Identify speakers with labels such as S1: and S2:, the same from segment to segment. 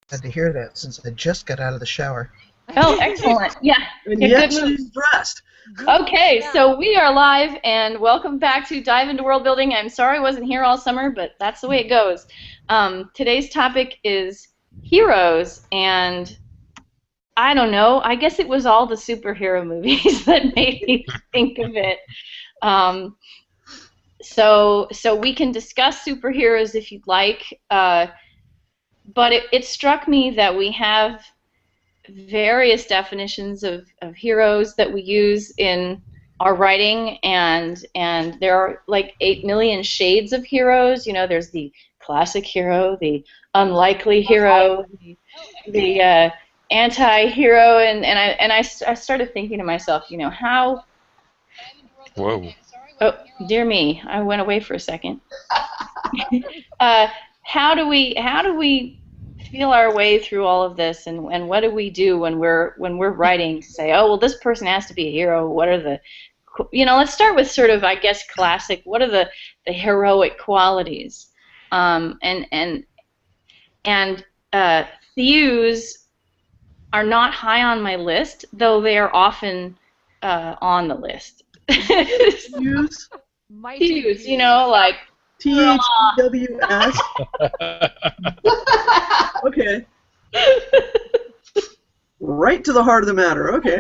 S1: Glad to hear that since I just got out of the shower.
S2: Oh, excellent. Yeah,
S3: And
S2: yeah, good
S3: yes,
S2: move.
S3: she's dressed.
S2: Okay, so we are live, and welcome back to Dive into World Building. I'm sorry I wasn't here all summer, but that's the way it goes. Today's topic is heroes, and I don't know, I guess it was all the superhero movies that made me think of it. Um, so we can discuss superheroes if you'd like, but it struck me that we have various definitions of heroes that we use in our writing, and there are like 8 million shades of heroes. You know, there's the classic hero, the unlikely hero, the anti-hero, and I started thinking to myself, you know, how.
S4: Whoa.
S2: Oh, dear me, I went away for a second. uh, how do we feel our way through all of this, and what do we do when we're writing to say, oh well, this person has to be a hero? What are the, let's start with sort of, I guess, classic. What are the heroic qualities? And thews are not high on my list, though they are often on the list.
S3: Use
S5: Mighty
S2: Thews,
S5: views.
S2: like.
S3: THEWS. Okay. Right to the heart of the matter. Okay.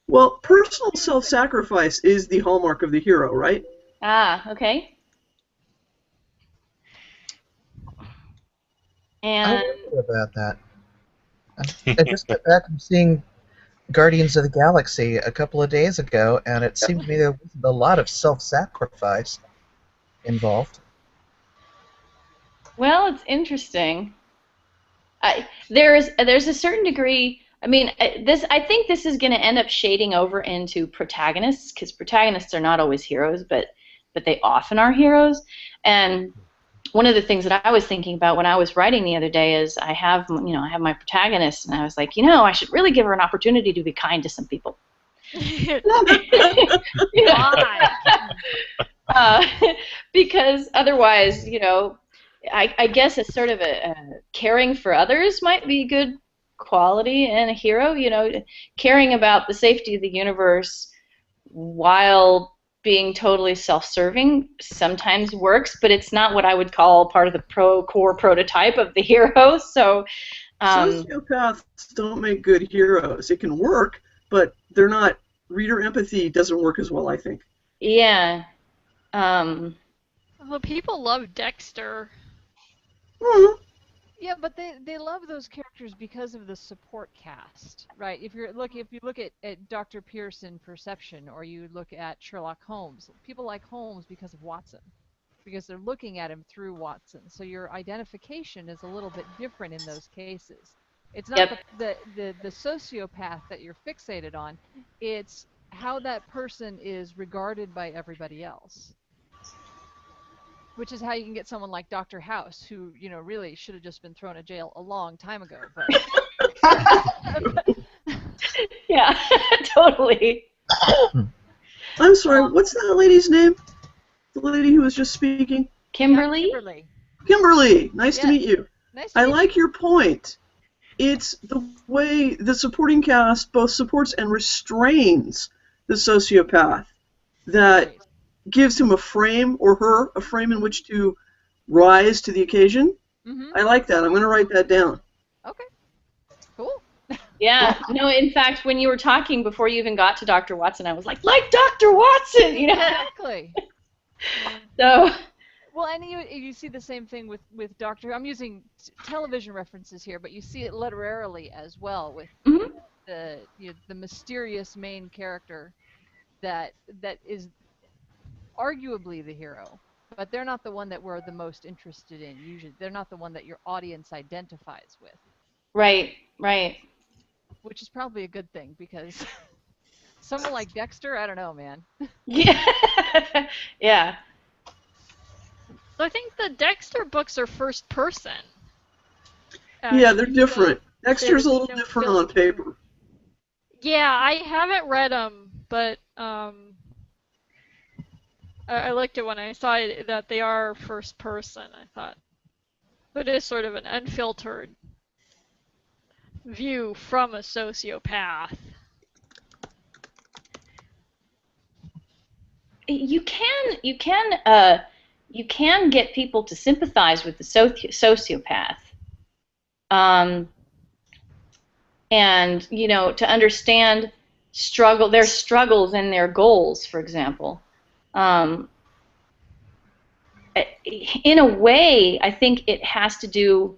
S3: Well, personal self-sacrifice is the hallmark of the hero, right?
S2: Ah, okay.
S1: I
S2: And
S1: wonder about that. I just got back from seeing Guardians of the Galaxy a couple of days ago, and it seemed to me there was a lot of self-sacrifice involved.
S2: well, it's interesting. There's a certain degree. I mean, I think this is going to end up shading over into protagonists, because protagonists are not always heroes, but they often are heroes. And one of the things that I was thinking about when I was writing the other day is I have my protagonist, and I was like, I should really give her an opportunity to be kind to some people. You know?
S5: Why?
S2: uh, because otherwise, I guess a sort of a caring for others might be a good quality in a hero. Caring about the safety of the universe while being totally self-serving sometimes works, but it's not what I would call part of the core prototype of the hero. So,
S3: Sociopaths don't make good heroes. It can work, but they're not. Reader empathy doesn't work as well, I think.
S2: yeah. Um,
S6: Well, people love Dexter.
S3: Hmm.
S5: Yeah, but they love those characters because of the support cast, right? If you look at Dr. Pearson Perception, or you look at Sherlock Holmes, people like Holmes because of Watson, because they're looking at him through Watson. So your identification is a little bit different in those cases. It's not
S2: yep.
S5: the sociopath that you're fixated on, it's how that person is regarded by everybody else. Which is how you can get someone like Dr. House, who, really should have just been thrown in jail a long time ago. But
S2: Yeah, totally.
S3: I'm sorry, what's that lady's name? The lady who was just speaking?
S2: Kimberly?
S5: Kimberly.
S3: Kimberly, nice to
S5: Yes.
S3: meet you.
S5: Nice to
S3: I
S5: meet
S3: like your point. It's the way the supporting cast both supports and restrains the sociopath that
S5: Right.
S3: gives him a frame, or her a frame in which to rise to the occasion.
S5: Mm-hmm.
S3: I like that. I'm going to write that down.
S5: Okay. Cool.
S2: Yeah. No, in fact, when you were talking before you even got to Dr. Watson, I was like Dr. Watson,
S5: Exactly.
S2: So,
S5: Well, and you see the same thing with Doctor. I'm using television references here, but you see it literarily as well with
S2: mhm.
S5: the mysterious main character that is arguably the hero, but they're not the one that we're the most interested in. Usually, they're not the one that your audience identifies with,
S2: Right, right.
S5: which is probably a good thing because someone like Dexter, I don't know, man.
S2: Yeah. Yeah.
S6: I think the Dexter books are first person.
S3: Yeah, they're
S6: Actually,
S3: different.
S6: so
S3: Dexter's a
S6: there's
S3: little
S6: no
S3: different on
S6: filter.
S3: paper.
S6: Yeah, I haven't read them, but I liked it when I saw it, that they are first person. I thought. It is sort of an unfiltered view from a sociopath.
S2: You can get people to sympathize with the sociopath, and to understand their struggles and their goals, for example. In a way, I think it has to do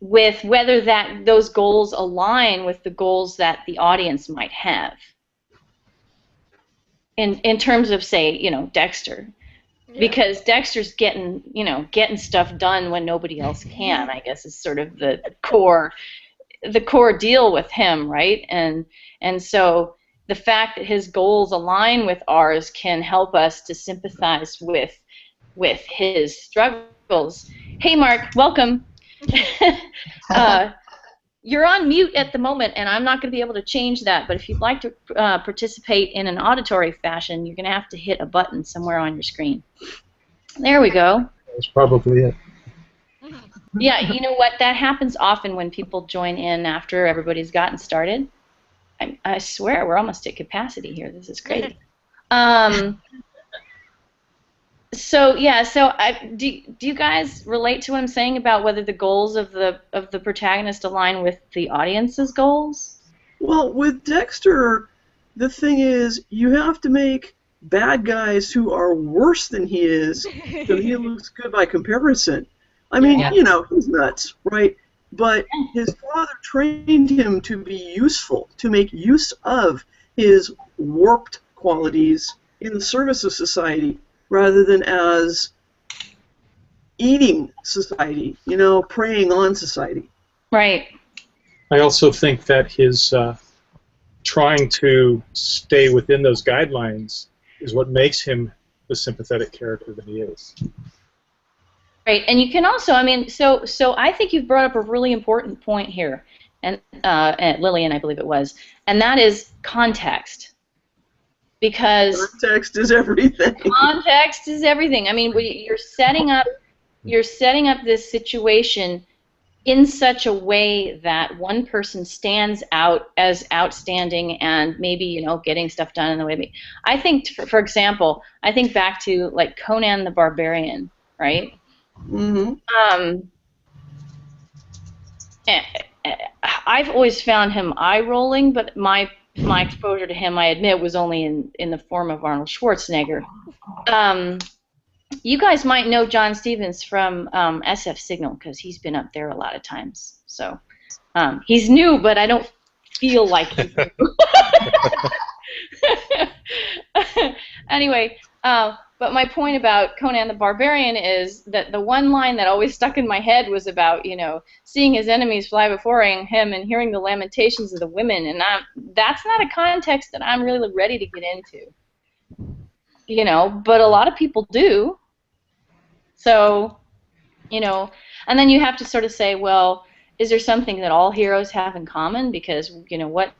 S2: with whether those goals align with the goals that the audience might have. In terms of, say, Dexter,
S6: Yeah.
S2: because Dexter's getting stuff done when nobody else can, I guess, is sort of the core deal with him, right? And so the fact that his goals align with ours can help us to sympathize with his struggles. Hey, Mark, welcome. You're on mute at the moment, and I'm not going to be able to change that, but if you'd like to participate in an auditory fashion, you're going to have to hit a button somewhere on your screen. There we go.
S7: That's probably it.
S2: Yeah, you know what? That happens often when people join in after everybody's gotten started. I swear, we're almost at capacity here. This is crazy. So do you guys relate to what I'm saying about whether the goals of the protagonist align with the audience's goals?
S3: Well, with Dexter, the thing is, you have to make bad guys who are worse than he is, so he looks good by comparison. I mean, he's nuts, right? But his father trained him to be useful, to make use of his warped qualities in the service of society, rather than as eating society, preying on society.
S2: Right.
S7: I also think that his trying to stay within those guidelines is what makes him the sympathetic character that he is.
S2: Right, and you can also, so I think you've brought up a really important point here, and Lillian, I believe it was, and that is context. Because
S3: context is everything.
S2: Context is everything. I mean, you're setting up this situation in such a way that one person stands out as outstanding and maybe getting stuff done in the way. I think, for example, I think back to like Conan the Barbarian, right?
S3: Mm-hmm.
S2: I've always found him eye-rolling, but my exposure to him, I admit, was only in the form of Arnold Schwarzenegger. You guys might know John Stevens from SF Signal because he's been up there a lot of times. So he's new, but I don't feel like he's new. Anyway, but my point about Conan the Barbarian is that the one line that always stuck in my head was about, seeing his enemies fly before him and hearing the lamentations of the women, and that's not a context that I'm really ready to get into. But a lot of people do. So, and then you have to sort of say, well, is there something that all heroes have in common? Because, what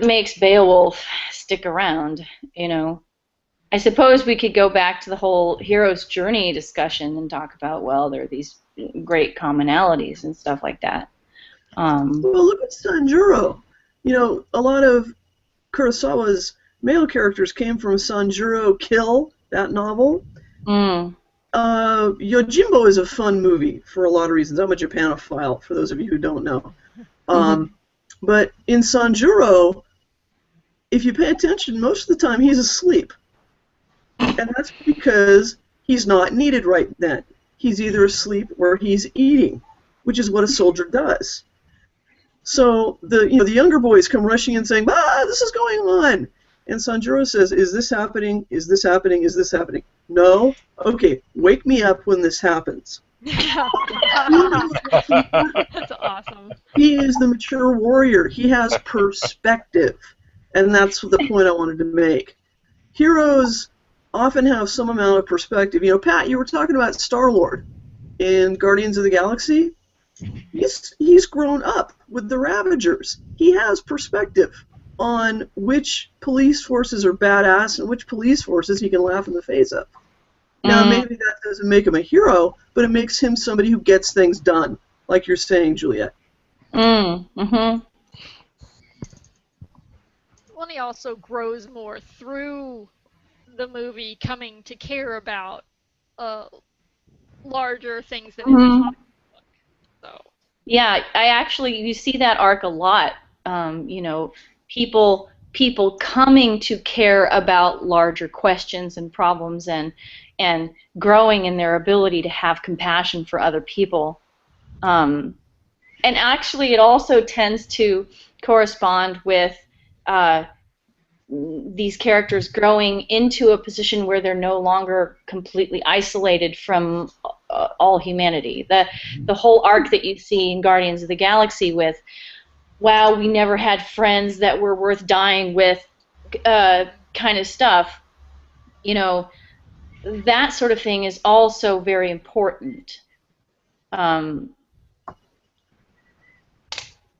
S2: makes Beowulf stick around, I suppose we could go back to the whole hero's journey discussion and talk about, well, there are these great commonalities and stuff like that.
S3: Well, look at Sanjuro. A lot of Kurosawa's male characters came from Sanjuro Kill, that novel. Yojimbo is a fun movie for a lot of reasons. I'm a Japanophile, for those of you who don't know. But in Sanjuro, if you pay attention, most of the time he's asleep. And that's because he's not needed right then. He's either asleep or he's eating, which is what a soldier does. So the younger boys come rushing in saying, this is going on. And Sanjuro says, is this happening? Is this happening? Is this happening? No? Okay, wake me up when this happens.
S6: That's awesome.
S3: He is the mature warrior. He has perspective. And that's the point I wanted to make. Heroes often have some amount of perspective. Pat, you were talking about Star-Lord in Guardians of the Galaxy. He's grown up with the Ravagers. He has perspective on which police forces are badass and which police forces he can laugh in the face of. Now, maybe that doesn't make him a hero, but it makes him somebody who gets things done, like you're saying, Juliet.
S2: Mm-hmm.
S6: Well, he also grows more through the movie, coming to care about larger things than his comic book. So.
S2: Yeah, you see that arc a lot. People coming to care about larger questions and problems and growing in their ability to have compassion for other people. And actually, it also tends to correspond with these characters growing into a position where they're no longer completely isolated from all humanity. The whole arc that you see in Guardians of the Galaxy with, wow, we never had friends that were worth dying with, kind of stuff, that sort of thing is also very important.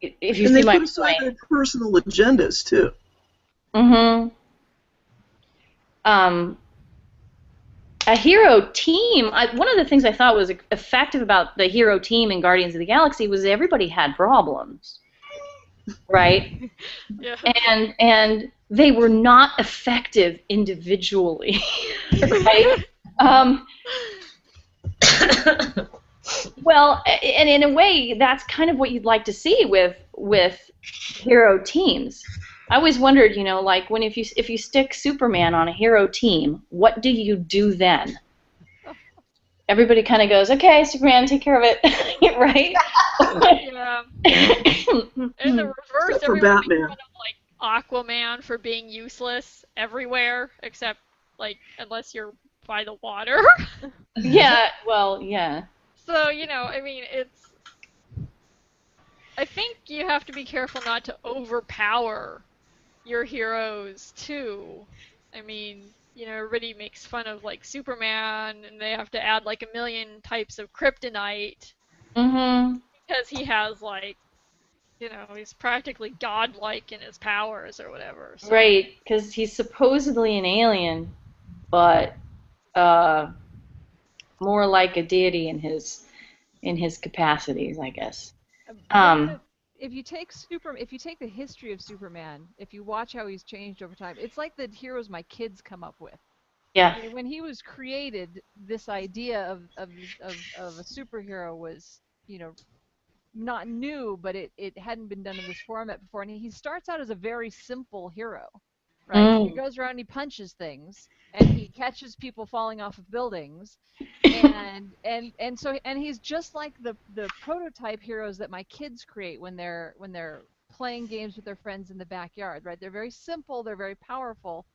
S2: If you
S3: And
S2: see
S3: they
S2: my
S3: put aside their
S2: point.
S3: personal agendas, too.
S2: Mm-hmm. A hero team, one of the things I thought was effective about the hero team in Guardians of the Galaxy was everybody had problems, right?
S6: Yeah.
S2: And they were not effective individually, right? Well, and in a way, that's kind of what you'd like to see with hero teams. I always wondered, like if you stick Superman on a hero team, what do you do then? Everybody kind of goes, okay, Superman, take care of it, right?
S6: Yeah. In the reverse,
S3: Except for
S6: everyone makes
S3: Batman.
S6: fun of like Aquaman for being useless everywhere, except like unless you're by the water.
S2: Yeah, well, yeah.
S6: So, I mean, I think you have to be careful not to overpower your heroes, too. I mean, everybody makes fun of, like, Superman, and they have to add, like, 1,000,000 types of kryptonite
S2: Mm-hmm.
S6: because he has, like, he's practically godlike in his powers or whatever. So.
S2: Right, because he's supposedly an alien, but more like a deity in his capacities, I guess.
S5: If you take the history of Superman, if you watch how he's changed over time, it's like the heroes my kids come up with.
S2: Yeah.
S5: I mean, when he was created, this idea of a superhero was, not new, but it hadn't been done in this format before. And he starts out as a very simple hero, right? He goes around, he punches things, and he catches people falling off of buildings, and he's just like the prototype heroes that my kids create when they're playing games with their friends in the backyard, right? They're very simple, they're very powerful,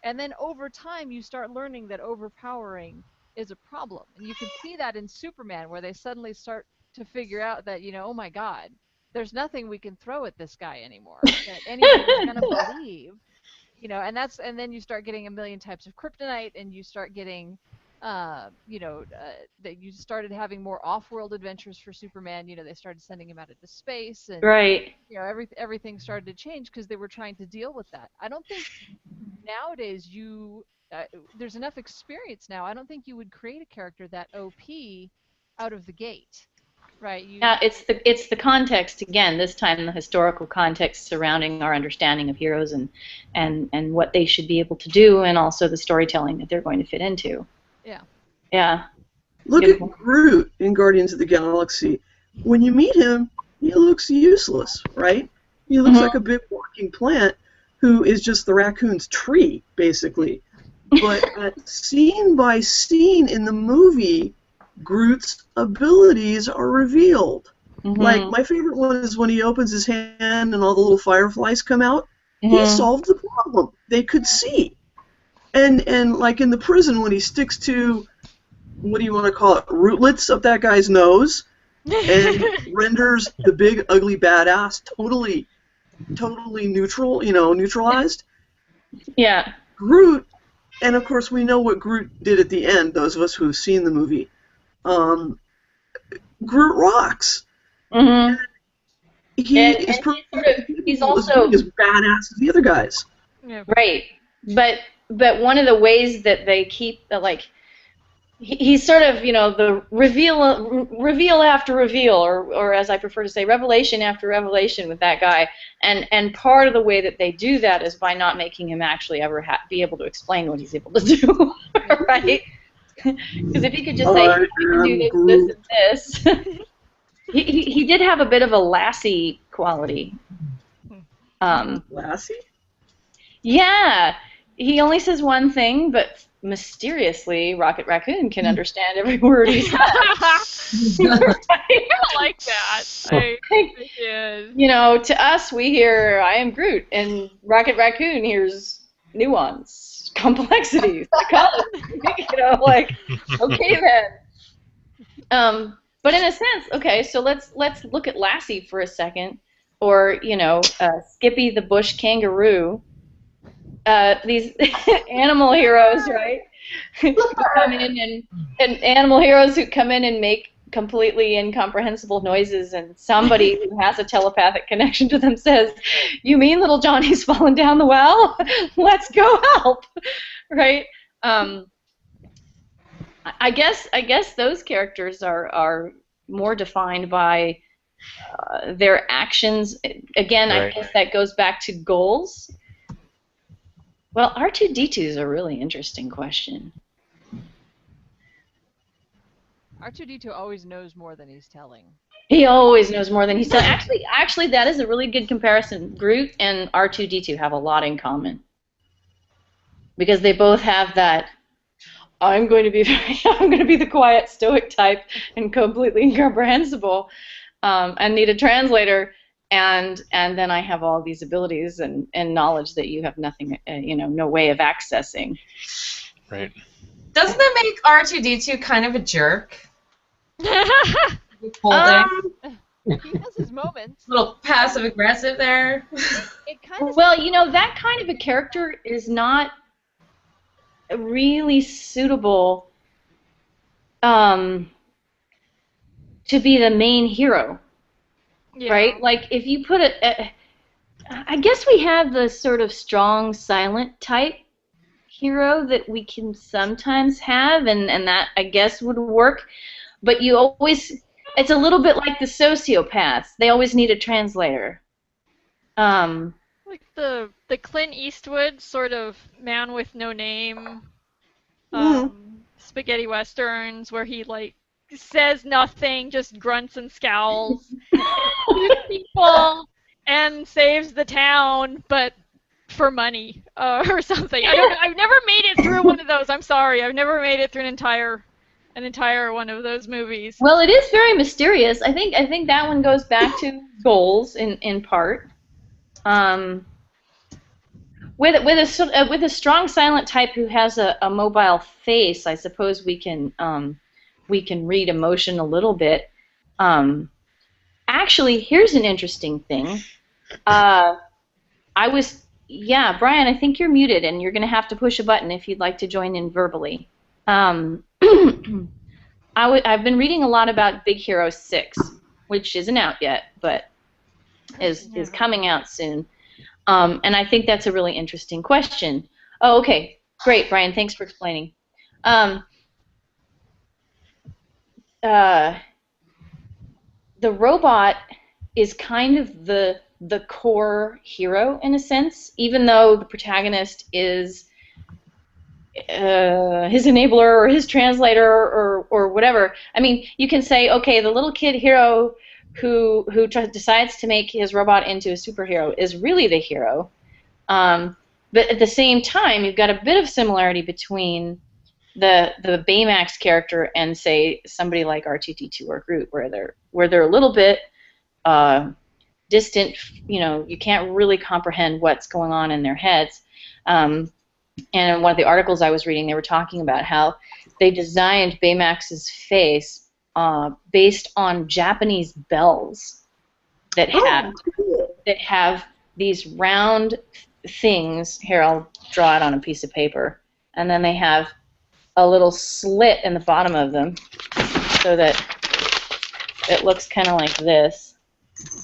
S5: and then over time you start learning that overpowering is a problem, and you can see that in Superman, where they suddenly start to figure out that, oh my God, there's nothing we can throw at this guy anymore that anybody's gonna believe, and then you start getting 1,000,000 types of kryptonite, and you start getting, that you started having more off-world adventures for Superman. They started sending him out into space, and
S2: Right.
S5: everything started to change because they were trying to deal with that. I don't think nowadays there's enough experience now. I don't think you would create a character that OP out of the gate. Right.
S2: Yeah, it's the context again. This time, the historical context surrounding our understanding of heroes and what they should be able to do, and also the storytelling that they're going to fit into.
S5: Yeah.
S2: Yeah.
S3: Look
S2: Beautiful.
S3: at Groot in Guardians of the Galaxy. When you meet him, he looks useless, right? He looks like a big walking plant who is just the raccoon's tree, basically. But scene by scene in the movie, Groot's abilities are revealed. Like, my favorite one is when he opens his hand and all the little fireflies come out. He solved the problem. They could see. And like in the prison, when he sticks to, what do you want to call it, rootlets up that guy's nose, and renders the big, ugly badass totally neutralized.
S2: Yeah.
S3: Groot, and of course we know what Groot did at the end, those of us who have seen the movie. Groot rocks.
S2: Mm-hmm.
S3: He's
S2: also
S3: as badass as the other guys.
S6: Yeah.
S2: Right. But one of the ways that they keep he's sort of, the reveal after reveal, or as I prefer to say, revelation after revelation with that guy. And part of the way that they do that is by not making him actually ever be able to explain what he's able to do, right? Because if he could just say, I can do this,
S3: Groot.
S2: this, and this. He did have a bit of a Lassie quality.
S3: Lassie?
S2: Yeah, he only says one thing, but mysteriously, Rocket Raccoon can understand every word he says.
S6: I like that. I did.
S2: To us, we hear, I am Groot, and Rocket Raccoon hears nuance, complexity, psychology, okay then. But in a sense, okay, so let's look at Lassie for a second, or, Skippy the bush kangaroo. These animal heroes, right? Who come in and animal heroes who come in and make completely incomprehensible noises, and somebody who has a telepathic connection to them says, "You mean little Johnny's fallen down the well? Let's go help!" Right? I guess those characters are more defined by their actions. Again,
S4: Right.
S2: I guess that goes back to goals. Well, R2-D2 is a really interesting question.
S5: R2-D2 always knows more than he's telling.
S2: He always knows more than he's telling. Actually, that is a really good comparison. Groot and R2-D2 have a lot in common because they both have that. I'm going to be the quiet, stoic type and completely incomprehensible, and need a translator. And then I have all these abilities and knowledge that you have nothing, no way of accessing.
S4: Right.
S8: Doesn't that make R2-D2 kind of a jerk?
S5: He has his moments.
S8: A little passive aggressive there.
S5: It kind of.
S2: Well, that kind of a character is not really suitable to be the main hero.
S6: Yeah.
S2: Right? Like, if you put I guess we have the sort of strong, silent type hero that we can sometimes have, and that, I guess, would work. But it's a little bit like the sociopaths. They always need a translator.
S6: Like the Clint Eastwood sort of man with no name spaghetti westerns where he, says nothing, just grunts and scowls, shoots people, and saves the town, but for money or something. I've never made it through one of those. I'm sorry, I've never made it through an entire one of those movies.
S2: Well, it is very mysterious. I think that one goes back to goals in part. With a strong silent type who has a mobile face, I suppose we can read emotion a little bit. Actually, here's an interesting thing. Brian, I think you're muted, and you're going to have to push a button if you'd like to join in verbally. I've been reading a lot about Big Hero 6, which isn't out yet, but is coming out soon. And I think that's a really interesting question. Oh, okay. Great, Brian. Thanks for explaining. The robot is kind of the core hero in a sense, even though the protagonist is his enabler or his translator or whatever. I mean, you can say, okay, the little kid hero who decides to make his robot into a superhero is really the hero. But at the same time, you've got a bit of similarity between the Baymax character and, say, somebody like R2-D2 or Groot, where they're a little bit distant. You can't really comprehend what's going on in their heads. And in one of the articles I was reading, they were talking about how they designed Baymax's face based on Japanese bells that have these round things. Here, I'll draw it on a piece of paper, and then they have a little slit in the bottom of them, so that it looks kind of like this.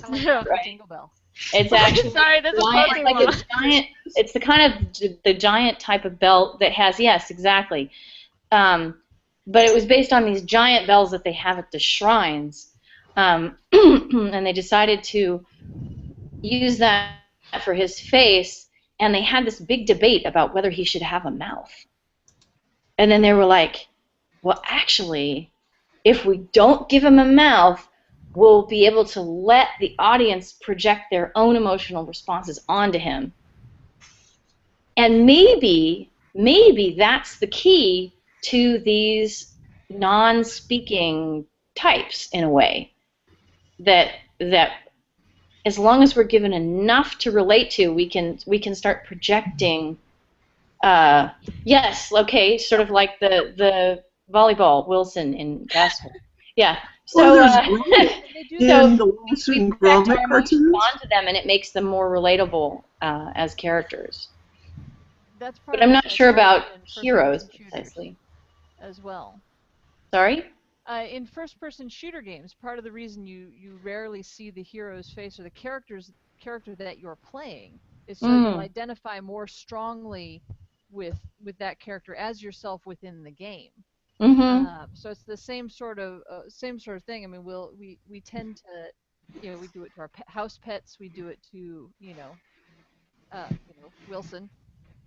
S5: Like
S2: Right.
S5: Jingle Bell.
S2: It's actually
S6: Sorry, that's a
S2: giant, like
S6: Pokemon.
S2: a giant. It's the kind of the giant type of belt that has, yes, exactly. but it was based on these giant bells that they have at the shrines, and they decided to use that for his face, and they had this big debate about whether he should have a mouth. And then they were like, well, actually, if we don't give him a mouth, we'll be able to let the audience project their own emotional responses onto him. And maybe that's the key to these non-speaking types, in a way, that as long as we're given enough to relate to, we can start projecting. Yes, okay, sort of like the volleyball Wilson in basketball. Yeah. So,
S3: Well, there's in the Wilson
S2: we project
S3: Gromit
S2: our
S3: cartoons.
S2: emotions onto them, and it makes them more relatable as characters.
S5: That's
S2: But I'm not sure about
S5: in first-person
S2: heroes
S5: shooters
S2: precisely.
S5: as well.
S2: Sorry?
S5: In first-person shooter games, part of the reason you rarely see the hero's face or the character that you're playing is so you'll identify more strongly with that character as yourself within the game. So it's the same sort of thing. I mean, we tend to, we do it to our house pets. We do it to Wilson.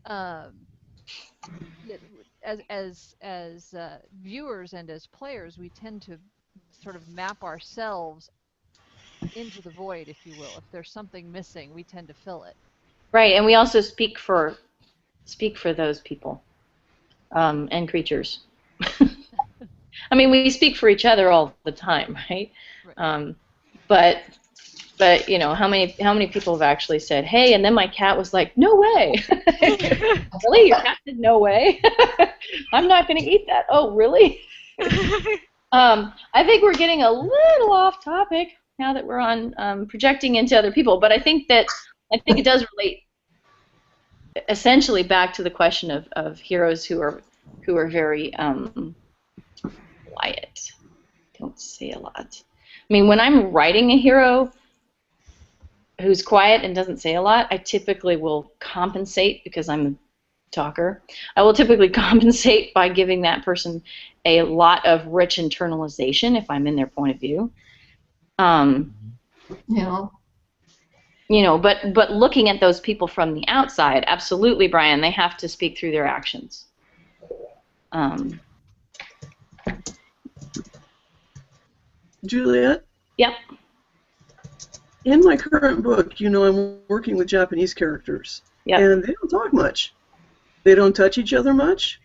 S5: As viewers and as players, we tend to sort of map ourselves into the void, if you will. If there's something missing, we tend to fill it.
S2: Right, and we also speak for those people and creatures. I mean, we speak for each other all the time, right? But how many people have actually said, "Hey," and then my cat was like, "No way!" Really, your cat said, "No way." I'm not going to eat that. Oh, really? I think we're getting a little off topic now that we're on projecting into other people, but I think it does relate essentially back to the question of heroes who are very quiet, don't say a lot. I mean, when I'm writing a hero who's quiet and doesn't say a lot, I typically will compensate, because I'm a talker. I will typically compensate by giving that person a lot of rich internalization if I'm in their point of view.
S8: Yeah.
S2: But looking at those people from the outside, absolutely, Brian, they have to speak through their actions.
S3: Juliet?
S2: Yep.
S3: In my current book, I'm working with Japanese characters.
S2: Yep.
S3: And they don't talk much. They don't touch each other much.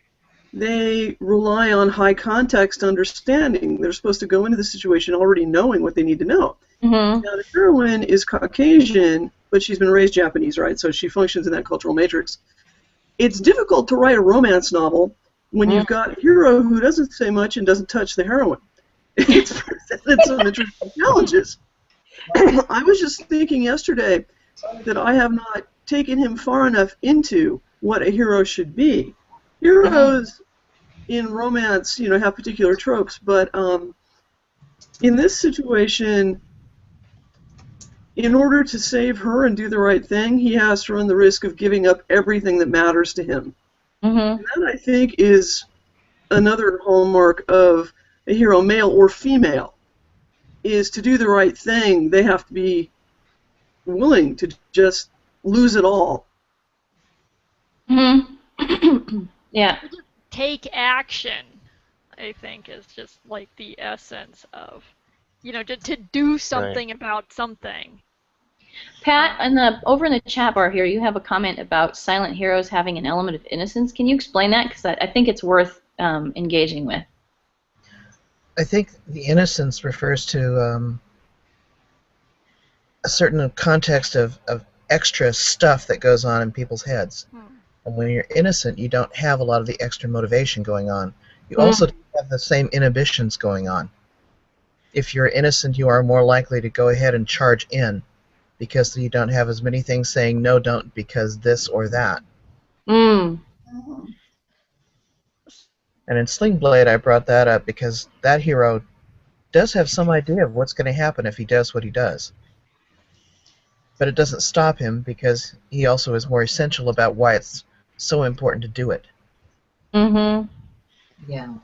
S3: They rely on high context understanding. They're supposed to go into the situation already knowing what they need to know. Now, the heroine is Caucasian, but she's been raised Japanese, right? So she functions in that cultural matrix. It's difficult to write a romance novel when you've got a hero who doesn't say much and doesn't touch the heroine. It's some interesting challenges. I was just thinking yesterday that I have not taken him far enough into what a hero should be. Heroes in romance, have particular tropes, but in this situation, in order to save her and do the right thing, he has to run the risk of giving up everything that matters to him. And that, I think, is another hallmark of a hero, male or female, is to do the right thing. They have to be willing to just lose it all.
S2: Yeah.
S6: Take action, I think, is just like the essence of, to do something about something.
S2: Pat, over in the chat bar here, you have a comment about silent heroes having an element of innocence. Can you explain that? Because I think it's worth engaging with.
S1: I think the innocence refers to a certain context of extra stuff that goes on in people's heads. And when you're innocent, you don't have a lot of the extra motivation going on. You also don't have the same inhibitions going on. If you're innocent, you are more likely to go ahead and charge in, because you don't have as many things saying, no, don't, because this or that. And in Sling Blade, I brought that up because that hero does have some idea of what's going to happen if he does what he does. But it doesn't stop him, because he also is more essential about why it's so important to do it.
S8: Yeah.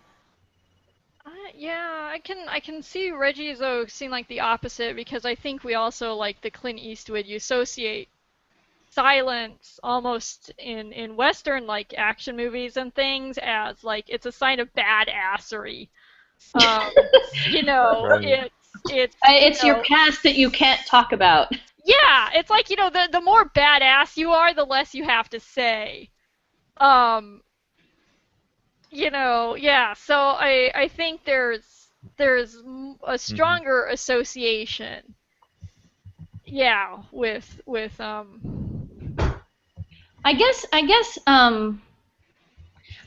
S6: Yeah, I can see Reggie though seem like the opposite because I think we also like the Clint Eastwood. You associate silence almost in Western like action movies and things as like it's a sign of badassery. Um, you know,
S4: Right.
S6: it's
S2: It's your past that you can't talk about.
S6: yeah, it's like the more badass you are, the less you have to say. Um, yeah. So I think there's a
S4: Hmm.
S6: stronger association, yeah, with.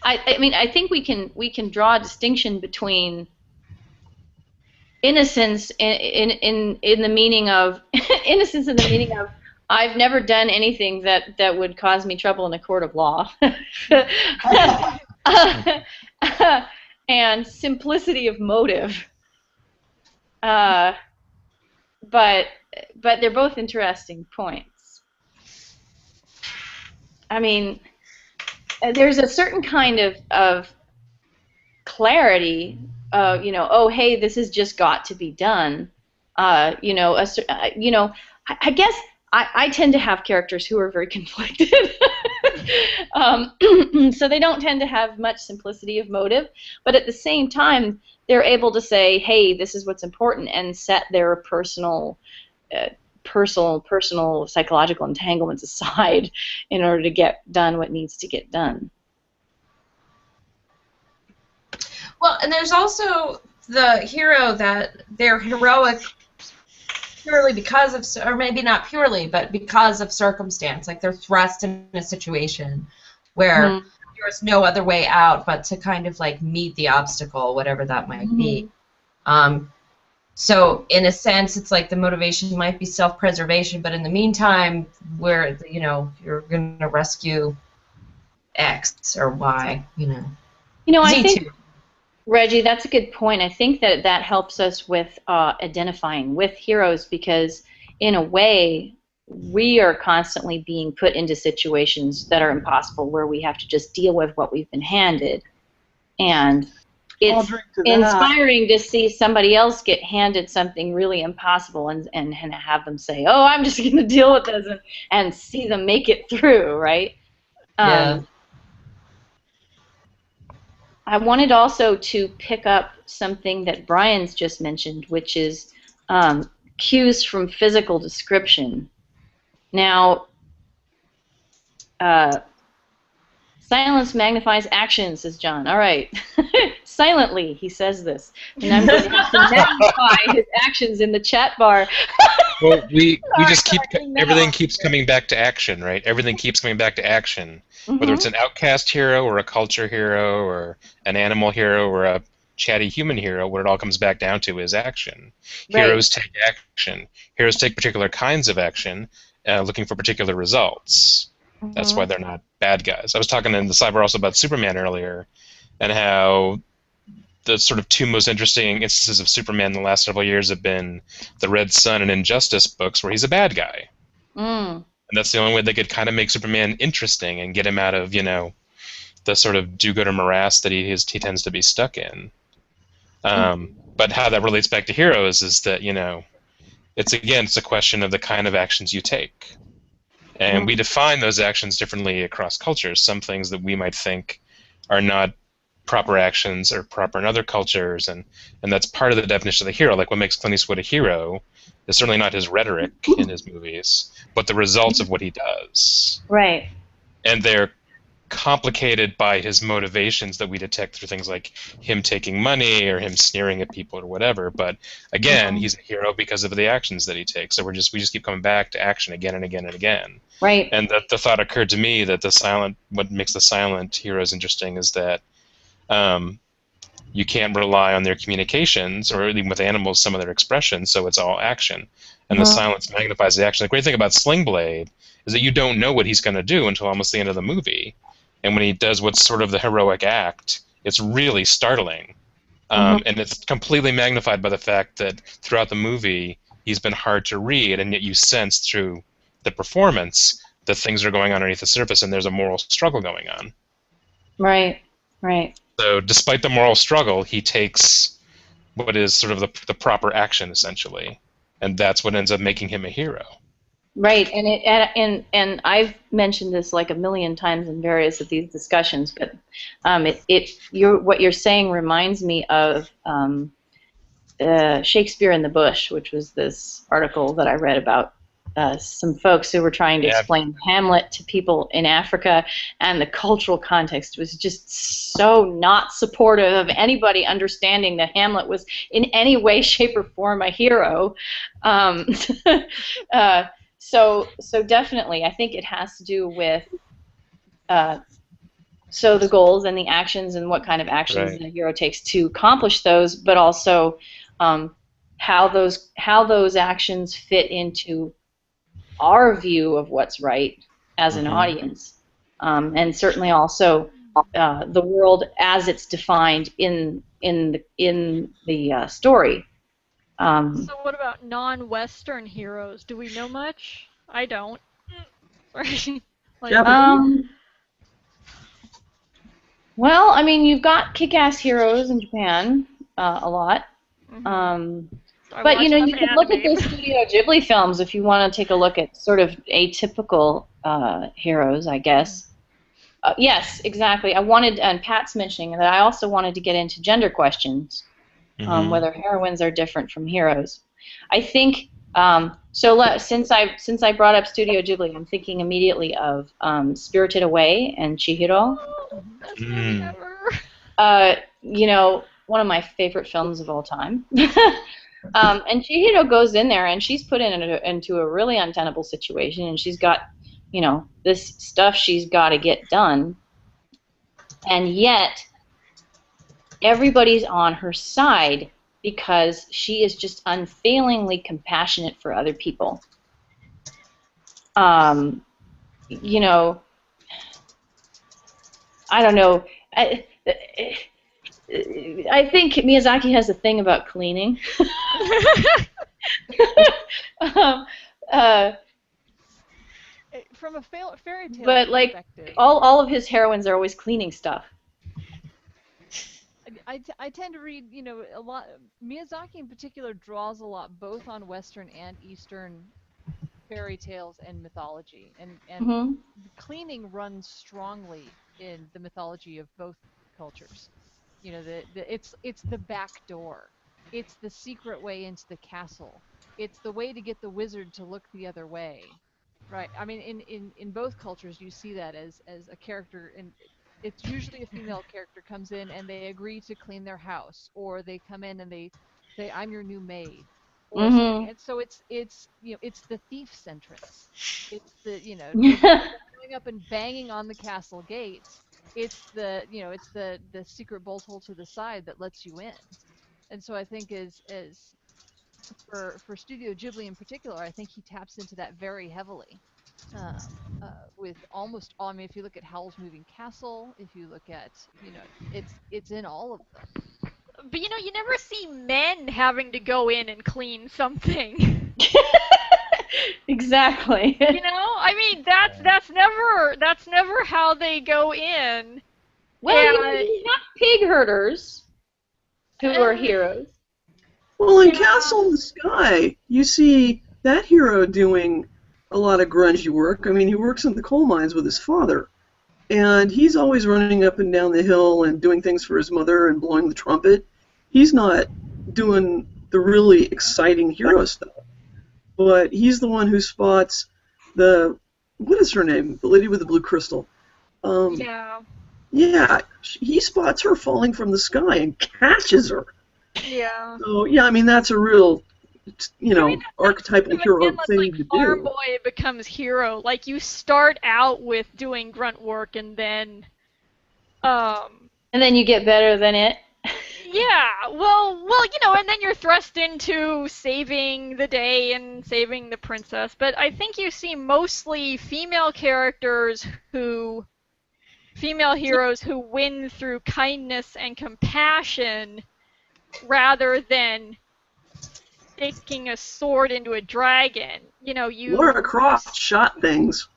S2: I mean I think we can draw a distinction between innocence in the meaning of innocence in the meaning of I've never done anything that would cause me trouble in a court of law. And simplicity of motive. Uh, but they're both interesting points. I mean, there's a certain kind of clarity. Oh, hey, this has just got to be done. I guess I tend to have characters who are very conflicted. So they don't tend to have much simplicity of motive, but at the same time, they're able to say, hey, this is what's important, and set their uh, personal psychological entanglements aside in order to get done what needs to get done.
S8: Well, and there's also the hero that they're heroic purely because of, or maybe not purely, but because of circumstance. Like they're thrust in a situation where there's no other way out but to kind of like meet the obstacle, whatever that might be. So in a sense, it's like the motivation might be self-preservation, but in the meantime, where you're going to rescue X or Y,
S2: I think,
S8: Z2.
S2: Reggie, that's a good point. I think that helps us with identifying with heroes because, in a way, we are constantly being put into situations that are impossible where we have to just deal with what we've been handed. And it's inspiring to see somebody else get handed something really impossible and have them say, oh, I'm just going to deal with this and see them make it through, right?
S8: Yeah.
S2: I wanted also to pick up something that Brian's just mentioned, which is cues from physical description. Now, silence magnifies action, says John. All right. Silently, he says this. And I'm going to have to magnify his actions in the chat bar.
S4: Well, we just keep everything keeps coming back to action, right? Everything keeps coming back to action, whether it's an outcast hero or a culture hero or an animal hero or a chatty human hero. What it all comes back down to is action.
S2: Right.
S4: Heroes take action. Heroes take particular kinds of action, looking for particular results. That's why they're not bad guys. I was talking in the Cyber also about Superman earlier, and how the sort of two most interesting instances of Superman in the last several years have been the Red Sun and Injustice books, where he's a bad guy. And that's the only way they could kind of make Superman interesting and get him out of, the sort of do-gooder morass that he tends to be stuck in. But how that relates back to heroes is that, it's a question of the kind of actions you take. And we define those actions differently across cultures. Some things that we might think are not proper actions or proper in other cultures, and that's part of the definition of the hero. Like what makes Clint Eastwood a hero is certainly not his rhetoric in his movies, but the results of what he does.
S2: Right.
S4: And they're complicated by his motivations that we detect through things like him taking money or him sneering at people or whatever. But again, he's a hero because of the actions that he takes. So we just keep coming back to action again and again and again.
S2: Right.
S4: And the thought occurred to me that what makes the silent heroes interesting is that you can't rely on their communications, or even with animals, some of their expressions, so it's all action. And the silence magnifies the action. The great thing about Sling Blade is that you don't know what he's going to do until almost the end of the movie. And when he does what's sort of the heroic act, it's really startling. And it's completely magnified by the fact that throughout the movie, he's been hard to read, and yet you sense through the performance that things are going on underneath the surface and there's a moral struggle going on.
S2: Right. Right.
S4: So despite the moral struggle, he takes what is sort of the proper action, essentially, and that's what ends up making him a hero.
S2: Right, and I've mentioned this like a million times in various of these discussions, but what you're saying reminds me of Shakespeare in the Bush, which was this article that I read about some folks who were trying to
S4: Yeah.
S2: explain Hamlet to people in Africa, and the cultural context was just so not supportive of anybody understanding that Hamlet was in any way, shape, or form a hero. So definitely, I think it has to do with the goals and the actions and what kind of actions
S4: Right.
S2: the hero takes to accomplish those, but also how those actions fit into our view of what's right as an audience, and certainly also the world as it's defined in the story.
S6: So what about non-Western heroes? Do we know much? I don't. Right? Like,
S3: Japanese.
S2: Well, I mean, you've got kick-ass heroes in Japan a lot.
S6: I
S2: But
S6: watch
S2: you
S6: enough
S2: can look at
S6: anime.
S2: the Studio Ghibli films if you want to take a look at sort of atypical heroes, I guess. Yes, exactly. And Pat's mentioning that I also wanted to get into gender questions, whether heroines are different from heroes. I think since I brought up Studio Ghibli, I'm thinking immediately of Spirited Away and Chihiro.
S6: Oh, best movie ever.
S2: One of my favorite films of all time. And Chihiro goes in there, and she's put into a really untenable situation, and she's got, this stuff she's got to get done, and yet everybody's on her side because she is just unfailingly compassionate for other people. I don't know. I think Miyazaki has a thing about cleaning.
S5: From a fairy tale
S2: But
S5: perspective,
S2: all of his heroines are always cleaning stuff.
S5: I tend to read, a lot. Miyazaki in particular draws a lot both on Western and Eastern fairy tales and mythology, and cleaning runs strongly in the mythology of both cultures. It's the back door. It's the secret way into the castle. It's the way to get the wizard to look the other way. Right. I mean, in both cultures, you see that as a character, and it's usually a female character comes in and they agree to clean their house, or they come in and they say, "I'm your new maid," or something. And so it's it's the thief's entrance. It's the going up and banging on the castle gates. It's it's the secret bolt hole to the side that lets you in. And so I think as for Studio Ghibli in particular, I think he taps into that very heavily. With almost all, I mean, if you look at Howl's Moving Castle, if you look at, it's in all of them.
S6: But you never see men having to go in and clean something.
S2: Exactly.
S6: I mean, that's never how they go in.
S2: Well, you have pig herders who are heroes.
S3: Well, in Castle in the Sky, you see that hero doing a lot of grungy work. I mean, he works in the coal mines with his father, and he's always running up and down the hill and doing things for his mother and blowing the trumpet. He's not doing the really exciting hero stuff, but he's the one who spots what is her name? The lady with the blue crystal. Yeah, he spots her falling from the sky and catches her.
S6: Yeah.
S3: So, yeah, I mean, that's a real, archetypal hero thing to do.
S6: Farm Boy becomes hero. Like, you start out with doing grunt work, and then
S2: you get better than it.
S6: Yeah, well, and then you're thrust into saving the day and saving the princess. But I think you see mostly female heroes who win through kindness and compassion, rather than sticking a sword into a dragon.
S3: Lara Croft shot things.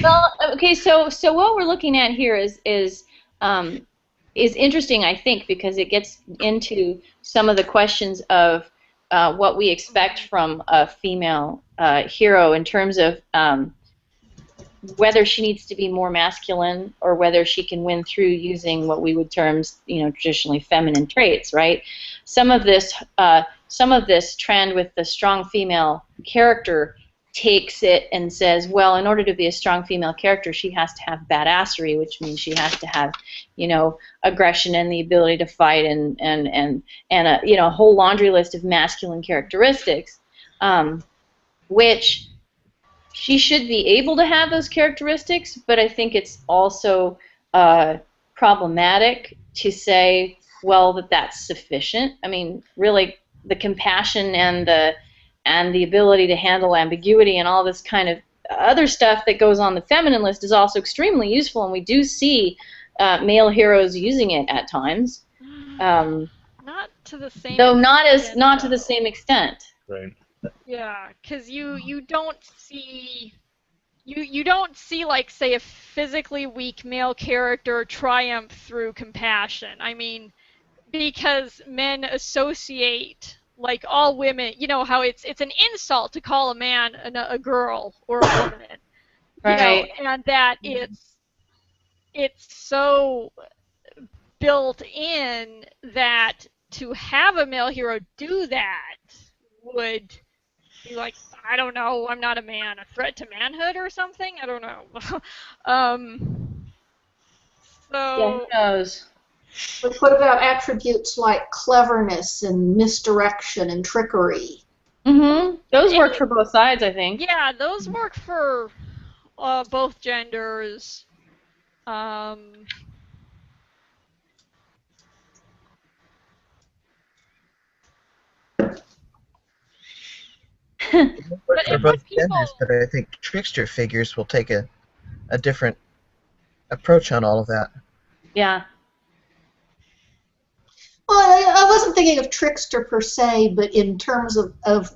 S2: Well, okay, so what we're looking at here is is interesting, I think, because it gets into some of the questions of what we expect from a female hero in terms of whether she needs to be more masculine or whether she can win through using what we would term, traditionally feminine traits, right? Some of this trend with the strong female character takes it and says, well, in order to be a strong female character, she has to have badassery, which means she has to have, aggression and the ability to fight and a whole laundry list of masculine characteristics, which she should be able to have those characteristics, but I think it's also problematic to say, well, that's sufficient. I mean, really, the compassion and the ability to handle ambiguity and all this kind of other stuff that goes on the feminine list is also extremely useful, and we do see male heroes using it at times.
S6: Not to the same.
S2: Though not to the same extent.
S4: Right.
S6: Yeah, because you don't see like, say, a physically weak male character triumph through compassion. I mean, because men associate, like all women, how it's an insult to call a man a girl or a woman,
S2: right?
S6: And that it's so built in that to have a male hero do that would be like, I don't know, I'm not a man, a threat to manhood or something? I don't know.
S2: Yeah, who knows?
S9: But what about attributes like cleverness and misdirection and trickery?
S2: Mm-hmm. Those work for both sides, I think.
S6: Yeah, those work for both genders.
S1: For both genders, but I think trickster figures will take a different approach on all of that.
S2: Yeah.
S9: Well, I wasn't thinking of trickster per se, but in terms of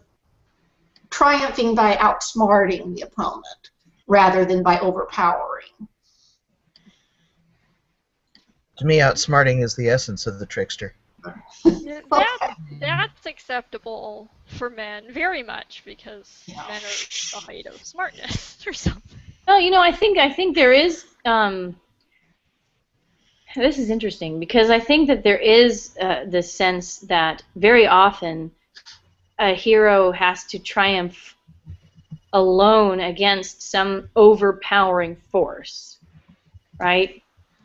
S9: triumphing by outsmarting the opponent rather than by overpowering.
S1: To me, outsmarting is the essence of the trickster.
S6: That's acceptable for men, very much, because men are the height of smartness or something.
S2: Well, I think there is. This is interesting because I think that there is the sense that very often a hero has to triumph alone against some overpowering force, right?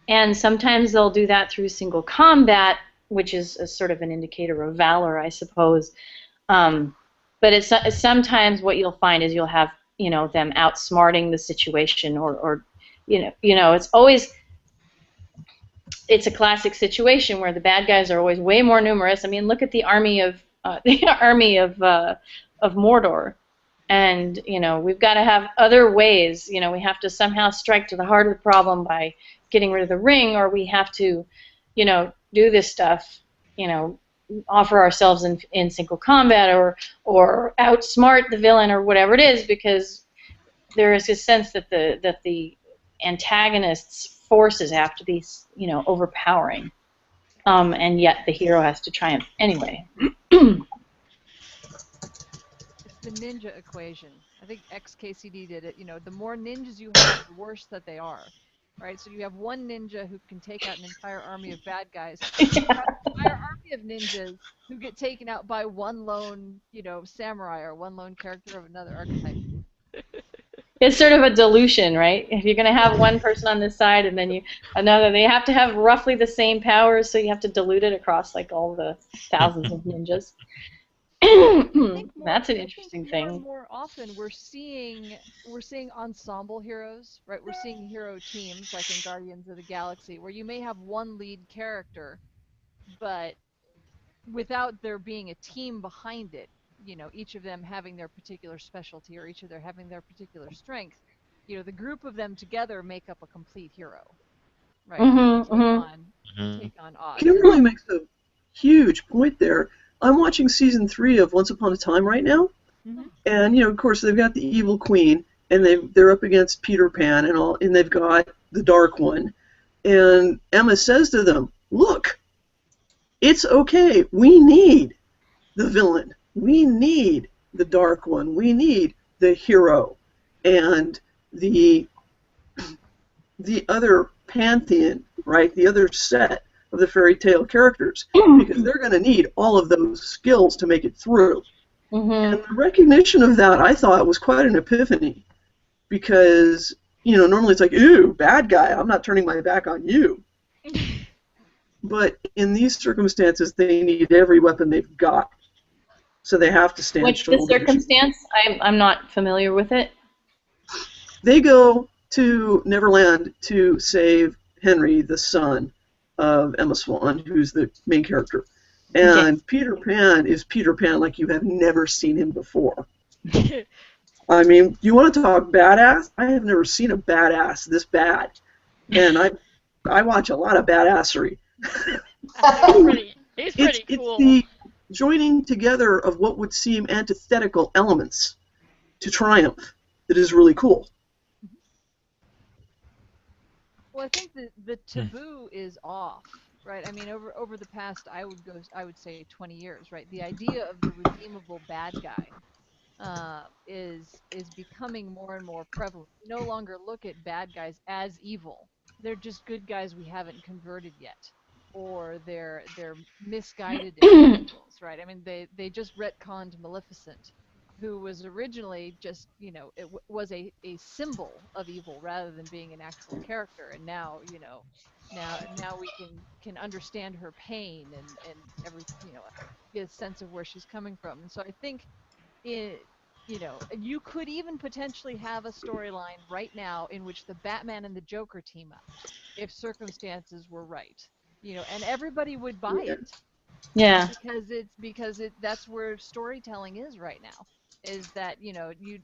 S2: And sometimes they'll do that through single combat, which is a sort of an indicator of valor, I suppose. But it's sometimes what you'll find is you'll have them outsmarting the situation, or it's a classic situation where the bad guys are always way more numerous. I mean, look at the army of Mordor, and we've got to have other ways. We have to somehow strike to the heart of the problem by getting rid of the ring, or we have to, do this stuff, offer ourselves in single combat, or outsmart the villain, or whatever it is, because there is a sense that the antagonist's forces have to be, overpowering, and yet the hero has to triumph anyway.
S5: It's the ninja equation. I think XKCD did it. The more ninjas you have, the worse that they are. Right? So you have one ninja who can take out an entire army of bad guys. You have an entire army of ninjas who get taken out by one lone, samurai or one lone character of another archetype.
S2: It's sort of a dilution, right? If you're going to have one person on this side and then another, they have to have roughly the same powers, so you have to dilute it across like all the thousands of ninjas. That's an interesting thing.
S5: More often, we're seeing ensemble heroes, right? We're seeing hero teams like in Guardians of the Galaxy, where you may have one lead character, but without there being a team behind it. Each of them having their particular specialty, or each of them having their particular strength. The group of them together make up a complete hero, right? Take on odds.
S3: Kimberly makes a huge point there. I'm watching season 3 of Once Upon a Time right now, and of course they've got the evil queen, and they're up against Peter Pan and all, and they've got the Dark One, and Emma says to them, look, it's okay. We need the villain. We need the dark one. We need the hero and the other pantheon, right? The other set of the fairy tale characters, because they're going to need all of those skills to make it through. And the recognition of that, I thought, was quite an epiphany, because normally it's like, ooh, bad guy, I'm not turning my back on you. But in these circumstances, they need every weapon they've got, so they have to stand.
S2: What's the circumstance? I'm not familiar with it.
S3: They go to Neverland to save Henry, the son of Emma Swan, who's the main character. And Peter Pan is Peter Pan like you have never seen him before. I mean, you want to talk badass? I have never seen a badass this bad. And I watch a lot of badassery.
S6: He's pretty cool.
S3: It's the joining together of what would seem antithetical elements to triumph that is really cool.
S5: Well, I think the taboo is off, right? I mean, over the past, I would say 20 years, right? The idea of the redeemable bad guy is becoming more and more prevalent. We no longer look at bad guys as evil. They're just good guys we haven't converted yet, or they're misguided individuals, right? I mean, they just retconned Maleficent, who was originally just, it was a symbol of evil rather than being an actual character, and now, now we can understand her pain and everything, get a sense of where she's coming from. And so I think, you could even potentially have a storyline right now in which the Batman and the Joker team up, if circumstances were right, and everybody would buy it.
S2: Yeah.
S5: Because that's where storytelling is right now. Is that the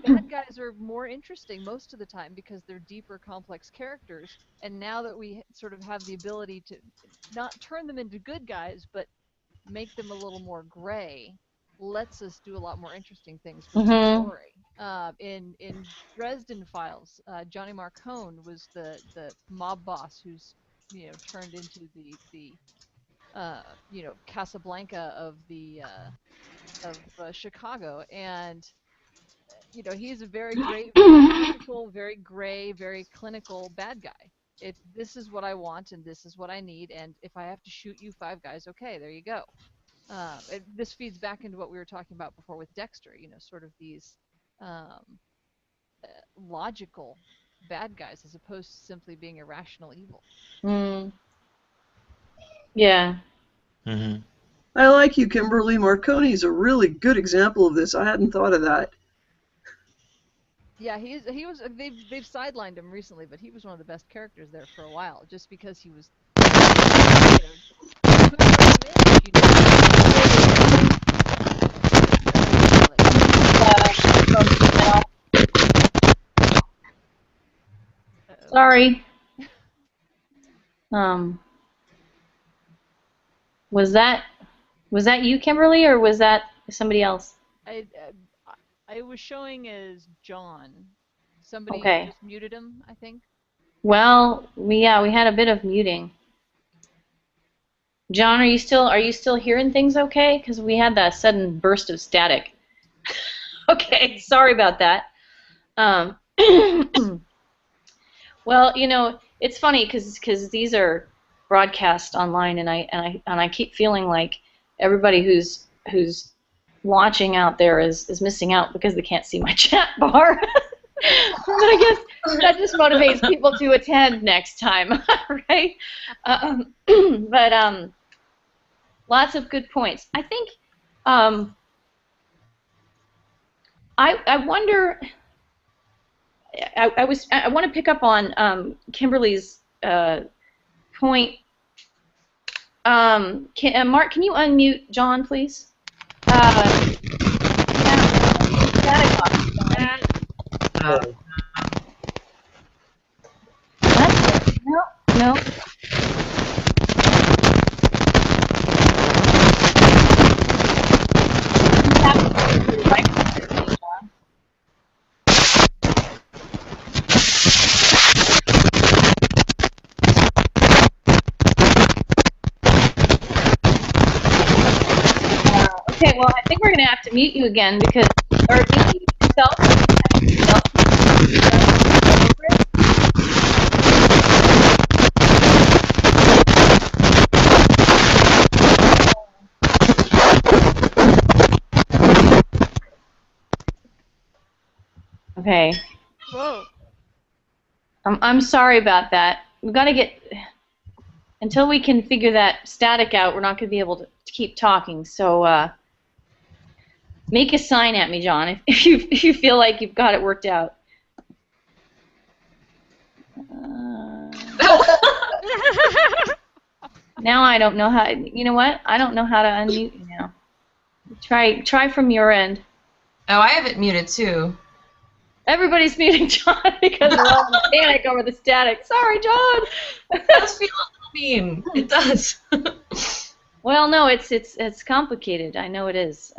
S5: bad guys are more interesting most of the time because they're deeper, complex characters. And now that we sort of have the ability to not turn them into good guys, but make them a little more gray, lets us do a lot more interesting things with the story. In Dresden Files, Johnny Marcone was the mob boss who's turned into the Casablanca of Chicago, and he's a very great, very gray, very clinical bad guy. This is what I want and this is what I need, and if I have to shoot you 5 guys, okay, there you go. This feeds back into what we were talking about before with Dexter, sort of these logical bad guys as opposed to simply being irrational evil.
S2: Yeah.
S3: I like you, Kimberly. Marconi's a really good example of this. I hadn't thought of that.
S5: Yeah, he was. They've sidelined him recently, but he was one of the best characters there for a while, just because he was.
S2: Sorry. Was that you, Kimberly, or was that somebody else?
S5: I was showing as John. Somebody just muted him, I think.
S2: Well, we had a bit of muting. John, are you still hearing things okay? Because we had that sudden burst of static. Okay, sorry about that. Well, it's funny because these are broadcast online, and I keep feeling like everybody who's watching out there is missing out because they can't see my chat bar. But I guess that just motivates people to attend next time, right? But lots of good points. I think I wonder. I want to pick up on Kimberly's point. Mark, can you unmute John, please? No. Okay, well, I think we're going to have to mute you again because, or mute yourself. Okay.
S6: Whoa.
S2: I'm sorry about that. We've got to get, until we can figure that static out, we're not going to be able to keep talking. So make a sign at me, John, if you feel like you've got it worked out. Now I don't know how. You know what? I don't know how to unmute you now. Try from your end.
S8: Oh, I have it muted too.
S2: Everybody's muting John because we're all in panic over the static. Sorry, John.
S8: It does feel a little mean. It does.
S2: Well, no, it's complicated. I know it is,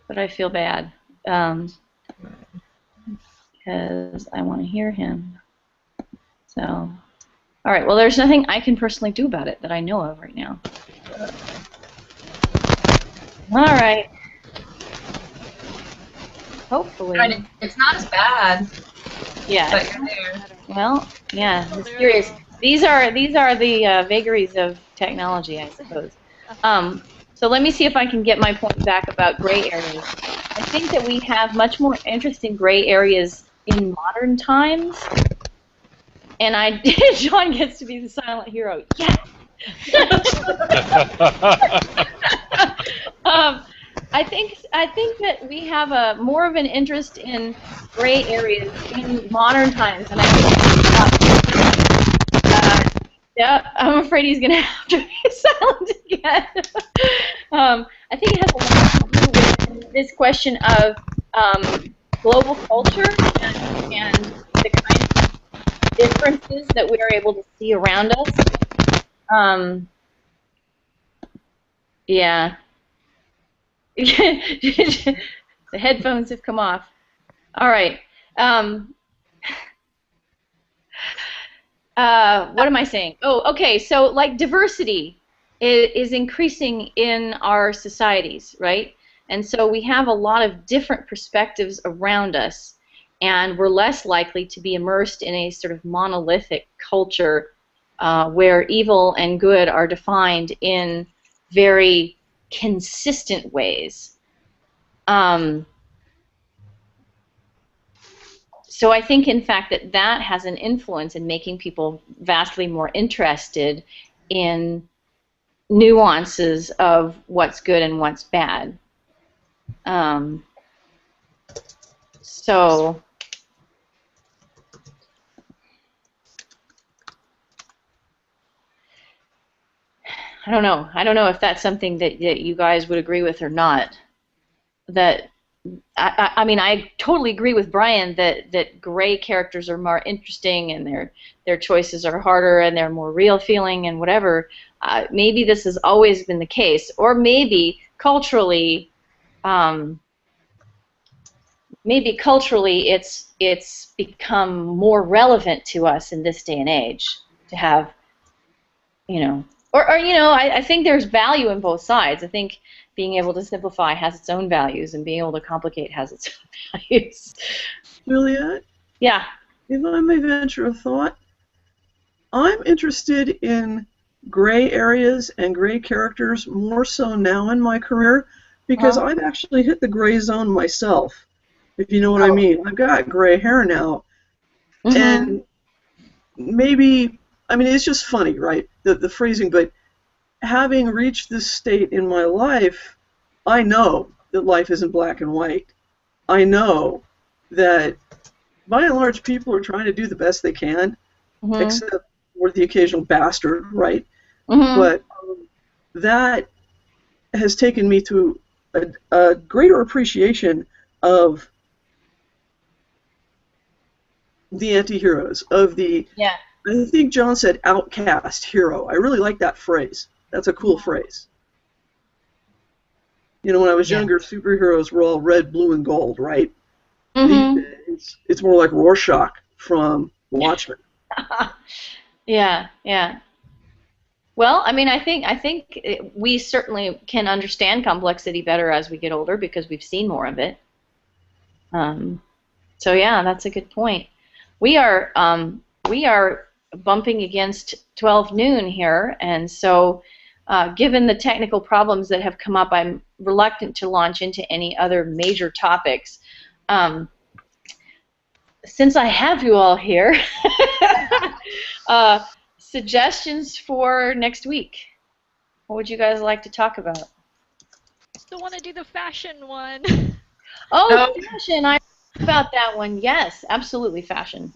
S2: but I feel bad because I want to hear him. So, all right. Well, there's nothing I can personally do about it that I know of right now. All right. Hopefully.
S8: It's not as bad.
S2: Yeah.
S8: But you're there.
S2: Well, yeah. Mysterious. These are the vagaries of technology, I suppose. So let me see if I can get my point back about gray areas. I think that we have much more interest in gray areas in modern times. And John gets to be the silent hero. Yes! I think that we have more of an interest in gray areas in modern times, and I think yeah, I'm afraid he's going to have to be silent again. I think it has a lot to do with this question of global culture and the kind of differences that we are able to see around us. Yeah. The headphones have come off. All right. What am I saying? Oh, okay. So, like, diversity is increasing in our societies, right? And so we have a lot of different perspectives around us, and we're less likely to be immersed in a sort of monolithic culture where evil and good are defined in very consistent ways. So I think, in fact, that has an influence in making people vastly more interested in nuances of what's good and what's bad. So I don't know. I don't know if that's something that you guys would agree with or not. That I mean, I totally agree with Brian that gray characters are more interesting and their choices are harder and they're more real feeling and whatever. Maybe this has always been the case, or maybe culturally, it's become more relevant to us in this day and age to have, you know, or you know, I think there's value in both sides. I think being able to simplify has its own values, and being able to complicate has its own values.
S3: Juliet?
S2: Yeah.
S3: If I may venture a thought, I'm interested in gray areas and gray characters more so now in my career because I've actually hit the gray zone myself, if you know what I mean. I've got gray hair now, and maybe, I mean, it's just funny, right, the phrasing, but having reached this state in my life, I know that life isn't black and white. I know that, by and large, people are trying to do the best they can, except for the occasional bastard, right? But that has taken me to a greater appreciation of the anti-heroes, of the, I think John said outcast hero. I really like that phrase. That's a cool phrase. You know, when I was younger, superheroes were all red, blue, and gold, right? These days, it's more like Rorschach from Watchmen.
S2: Yeah. Well, I mean, I think we certainly can understand complexity better as we get older because we've seen more of it. So yeah, that's a good point. We are bumping against 12 noon here, and so given the technical problems that have come up, I'm reluctant to launch into any other major topics. Since I have you all here, suggestions for next week. What would you guys like to talk about?
S6: Still want to do the fashion one.
S2: Oh, fashion! I about that one. Yes, absolutely, fashion.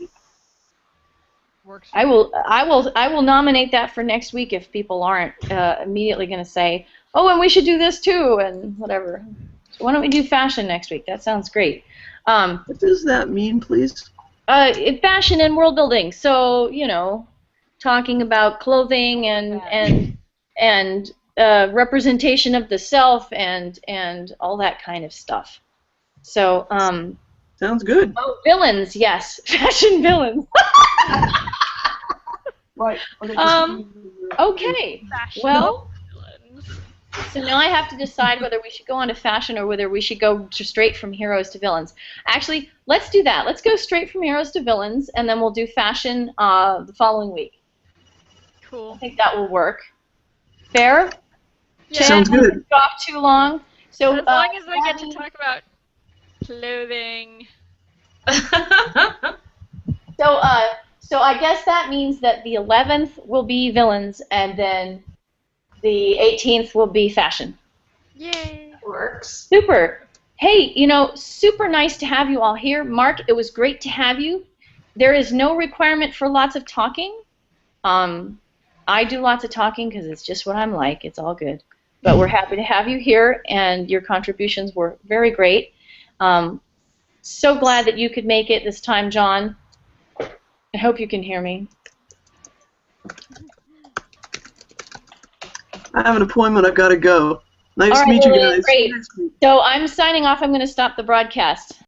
S5: Works.
S2: I will nominate that for next week if people aren't immediately going to say, oh, and we should do this too, and whatever. So why don't we do fashion next week? That sounds great.
S3: What does that mean, please?
S2: Fashion and world building. So talking about clothing and representation of the self and all that kind of stuff. So
S3: Sounds good.
S2: oh, villains, yes, fashion villains.
S3: Right.
S2: Okay.
S6: Fashion
S2: Well,
S6: villains.
S2: so now I have to decide whether we should go on to fashion or whether we should go straight from heroes to villains. Actually, let's do that. Let's go straight from heroes to villains, and then we'll do fashion the following week.
S6: Cool.
S2: I think that will work. Fair?
S6: Yeah.
S3: Sounds good.
S2: Off too long. So
S6: As long as I get to talk about clothing.
S2: So I guess that means that the 11th will be villains, and then the 18th will be fashion.
S6: Yay.
S8: Works.
S2: Super. Hey, super nice to have you all here. Mark, it was great to have you. There is no requirement for lots of talking. I do lots of talking because it's just what I'm like. It's all good. But we're happy to have you here, and your contributions were very great. So glad that you could make it this time, John. I hope you can hear me.
S3: I have an appointment. I've got to go. Nice
S2: All
S3: to
S2: right,
S3: meet you
S2: Lily,
S3: guys.
S2: great. So I'm signing off. I'm going to stop the broadcast.